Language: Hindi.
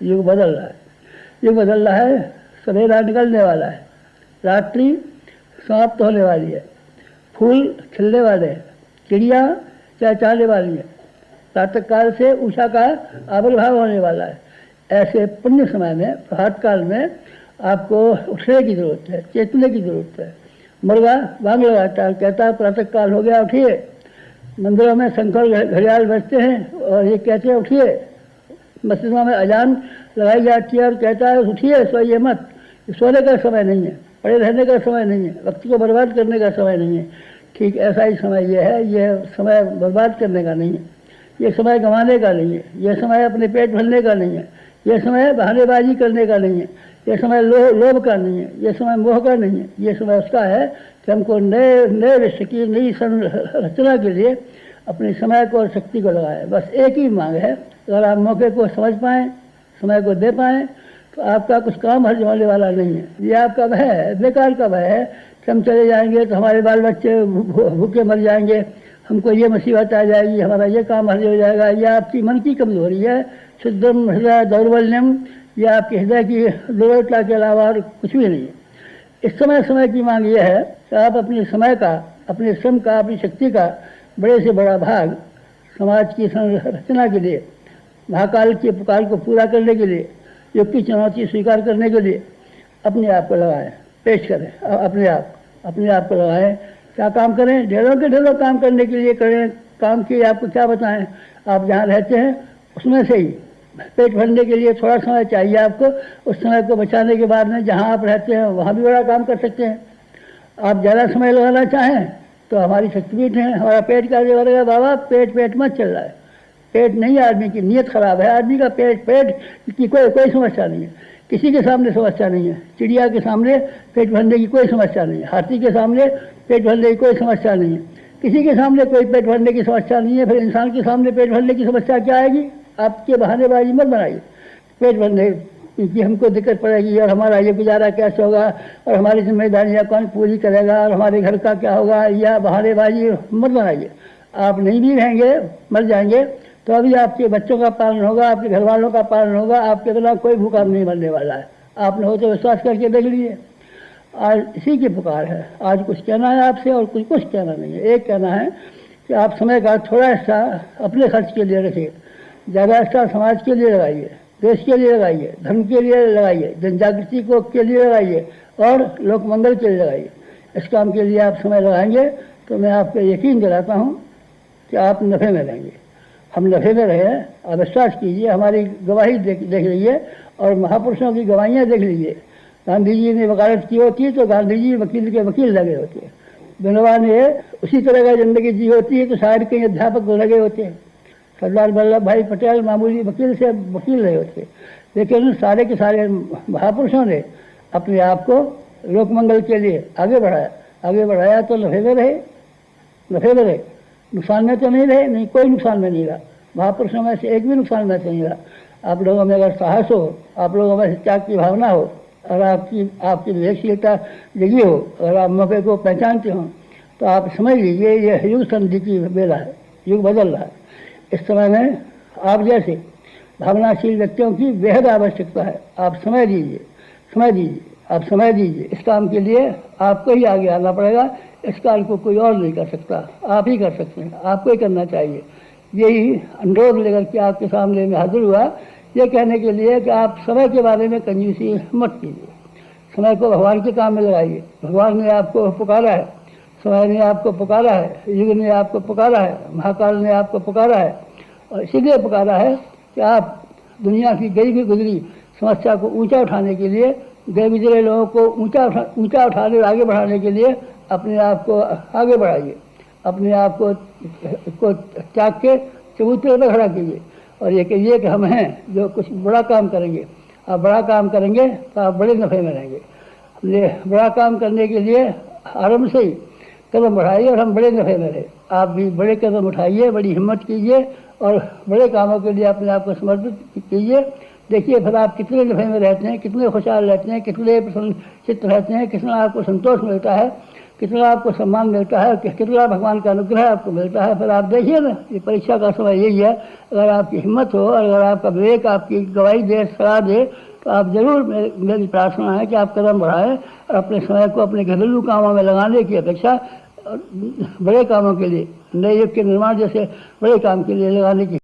युग बदल रहा है, युग बदल रहा है। सवेरा निकलने वाला है, रात्रि समाप्त होने वाली है, फूल खिलने वाले हैं, चिड़िया चहचहाने वाली है, प्रातःकाल से उषा का आविर्भाव होने वाला है। ऐसे पुण्य समय में, प्रभात काल में आपको उठने की जरूरत है, चेतने की जरूरत है। मुर्गा बांग लगाता है, कहता है प्रातःकाल हो गया, उठिए। मंदिरों में शंकर घड़ियाल बजते हैं और ये कहते हैं उठिए। मस्जिदों में अजान लगाई जाती है और कहता है उठिए, सोइए मत। सोने का समय नहीं है, पड़े रहने का समय नहीं है, वक्त को बर्बाद करने का समय नहीं है। ठीक ऐसा ही समय ये है, ये समय बर्बाद करने का नहीं है, ये समय गंवाने का नहीं है, ये समय अपने पेट भरने का नहीं है, ये समय बहानेबाजी करने का नहीं है, ये समय लोभ का नहीं है, ये समय मोह का नहीं है। ये समय उसका है कि हमको नए विश्व की नई संरचना के लिए अपने समय को और शक्ति को लगाएं। बस एक ही मांग है, अगर आप मौके को समझ पाएँ, समय को दे पाएँ, तो आपका कुछ काम हर्ज होने वाला नहीं है। ये आपका भय है, बेकार का भय है कि हम चले जाएंगे तो हमारे बाल बच्चे भूखे मर जाएंगे, हमको ये मुसीबत आ जाएगी, हमारा ये काम हर्ज हो जाएगा। यह आपकी मन की कमजोरी है। शुद्धम हृदय दौर्बल्यम, यह आपके हृदय की दुर्बलता के अलावा और कुछ भी नहीं है। इस समय की मांग यह है कि आप अपने समय का, अपने श्रम का, अपनी शक्ति का बड़े से बड़ा भाग समाज की संरचना के लिए, महाकाल के पुकार को पूरा करने के लिए, युग की चुनौती स्वीकार करने के लिए अपने आप को लगाएं, पेश करें। अपने आप को लगाएं। क्या काम करें? ढेरों के ढेरों काम करने के लिए करें। काम की आपको क्या बताएं, आप जहाँ रहते हैं उसमें से ही पेट भरने के लिए थोड़ा समय चाहिए आपको। उस समय को बचाने के बाद में जहाँ आप रहते हैं वहाँ भी बड़ा काम कर सकते हैं। आप ज़्यादा समय लगाना चाहें तो हमारी शक्तिपीठ है, हमारा पेट का जो रहेगा, बाबा पेट मत चल रहा है। पेट नहीं, आदमी की नीयत खराब है। आदमी का पेट की कोई समस्या नहीं है, किसी के सामने समस्या नहीं है। चिड़िया के सामने पेट भरने की कोई समस्या नहीं है, हाथी के सामने पेट भरने की कोई समस्या नहीं है, किसी के सामने कोई पेट भरने की समस्या नहीं है। फिर इंसान के सामने पेट भरने की समस्या क्या आएगी? आपके बहानेबाजी मत बनाइए। पेट भरने की हमको दिक्कत पड़ेगी और हमारा ये गुजारा कैसे होगा और हमारी जिम्मेदारियाँ कौन पूरी करेगा और हमारे घर का क्या होगा, या बहानेबाजी मत बनाइए। आप नहीं भी रहेंगे, मर जाएंगे तो अभी आपके बच्चों का पालन होगा, आपके घर वालों का पालन होगा, आपके बिना कोई भूखा नहीं मरने वाला है। आपने हो तो विश्वास करके देख लीजिए। आज इसी की पुकार है। आज कुछ कहना है आपसे और कुछ कहना नहीं है। एक कहना है कि आप समय का थोड़ा हिस्सा अपने खर्च के लिए रखिए, ज़्यादा हिस्सा समाज के लिए लगाइए, देश के लिए लगाइए, धर्म के लिए लगाइए, जनजागृति को के लिए लगाइए और लोक मंगल के लिए लगाइए। इस काम के लिए आप समय लगाएंगे तो मैं आपको यकीन दिलाता हूँ कि आप नफ़े में रहेंगे। हम नफ़े में रहे, आप विश्वास कीजिए। हमारी गवाही देख लीजिए और महापुरुषों की गवाहियाँ देख लीजिए। गांधी जी ने वकालत की होती तो गांधी जी वकील के वकील लगे होते। विनोबा ने उसी तरह का जिंदगी जी होती है तो शायद कई अध्यापक लगे होते। सरदार वल्लभ भाई पटेल मामूली वकील से वकील रहे होते, लेकिन सारे के सारे महापुरुषों ने अपने आप को लोक मंगल के लिए आगे बढ़ाया तो नफ़े में रहे, नुकसान में तो नहीं रहे। नहीं, कोई नुकसान में नहीं रहा। महापुरुषों में से एक भी नुकसान में तो नहीं रहा। आप लोगों में अगर साहस हो, आप लोगों में त्याग की भावना हो और आपकी विवेकशीलता जगी हो और आप मौके को पहचानते हो तो आप समझ लीजिए ये युग संधि की बेला है, युग बदल रहा है। इस समय में आप जैसे भावनाशील व्यक्तियों की बेहद आवश्यकता है। आप समय दीजिए। इस काम के लिए आपको ही आगे आना पड़ेगा। इस काम को कोई और नहीं कर सकता, आप ही कर सकते हैं, आपको ही करना चाहिए। यही अनुरोध लेकर के आपके सामने में हाजिर हुआ, ये कहने के लिए कि आप समय के बारे में कंजूसी मत कीजिए। समय को भगवान के काम में लगाइए। भगवान ने आपको पुकारा है, समय ने आपको पुकारा है, युग ने आपको पुकारा है, महाकाल ने आपको पुकारा है और इसीलिए पुकारा है कि आप दुनिया की गई गुजरी समस्या को ऊंचा उठाने के लिए, गए गुजरे लोगों को ऊंचा उठाने आगे बढ़ाने के लिए अपने आप को आगे बढ़ाइए। अपने आप को त्याग के चबूतरे पर खड़ा कीजिए और ये कहिए कि हम हैं जो कुछ बड़ा काम करेंगे। आप बड़ा काम करेंगे तो आप बड़े नफ़े में रहेंगे। हमने बड़ा काम करने के लिए आरंभ से ही कदम बढ़ाइए और हम बड़े नफ़े में रहे। आप भी बड़े कदम उठाइए, बड़ी हिम्मत कीजिए और बड़े कामों के लिए अपने आप को समर्पित कीजिए। देखिए फिर आप कितने नफ़े में रहते हैं, कितने खुशहाल रहते हैं, कितने प्रसन्नचित्त रहते हैं, कितना आपको संतोष मिलता है। कितना आपको सम्मान मिलता है, कितना भगवान का अनुग्रह आपको मिलता है। फिर आप देखिए ना, ये परीक्षा का समय यही है। अगर आपकी हिम्मत हो और अगर आपका विवेक आपकी गवाही दे, सलाह दे, तो आप ज़रूर, मेरी प्रार्थना है कि आप कदम बढ़ाएं और अपने समय को अपने घरेलू कामों में लगाने की अपेक्षा बड़े कामों के लिए, नए युग के निर्माण जैसे बड़े काम के लिए लगाने की